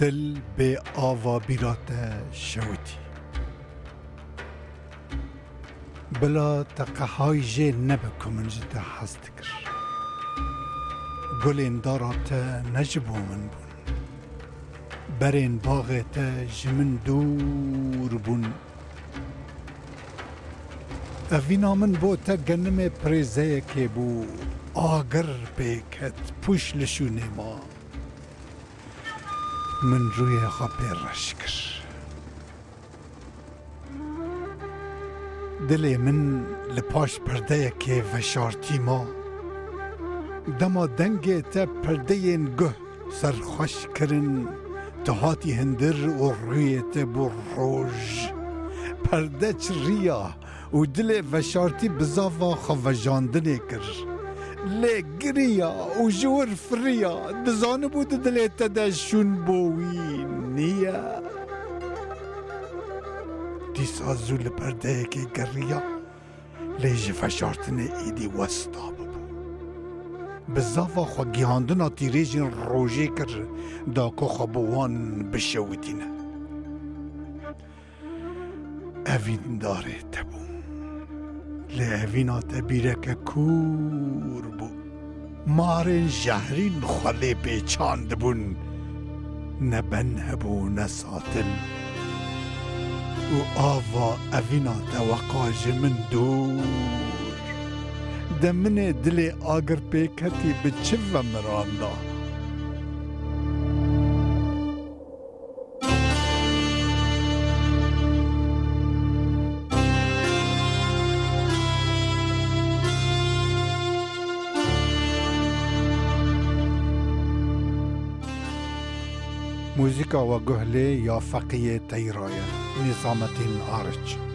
دل به آوا بیرات شوتی بلا تقهای جه نبکو من جده حست کر گلین دارات نجبو من بون برین باغت جمن دور بون اوینا من بو تا گنم پریزه که بو آگر بیکت پوش لشونه ما من روی خوابی رش کر دل من لپاش پرده که وشارتی ما دما دنگ تا پرده گه سرخوش کرن تهاتی هندر و روی تا بو روژ پرده چریا و دل وشارتی بزاوا خوجاندنه کر لی گریا و جور فریا دزانه بود دل تا دشون بوی نیا دیسا زول پرده که گریا لی جفشارتنه ایدی وستا ببو بزاوا خو گیاندنا تیریجین روژه کر دا که خوابوان بشویدینه اوین داره تبو لی اوینا تبیره که کور بو مارن جهرین خاله پیچاند بون نبن هبو نساتل و آوا اوینا توقاج من دور دمن دل آگر پیکتی بچه و مراندا موزیکا و گهله یا فقیه تیرایه نظامتین آرچ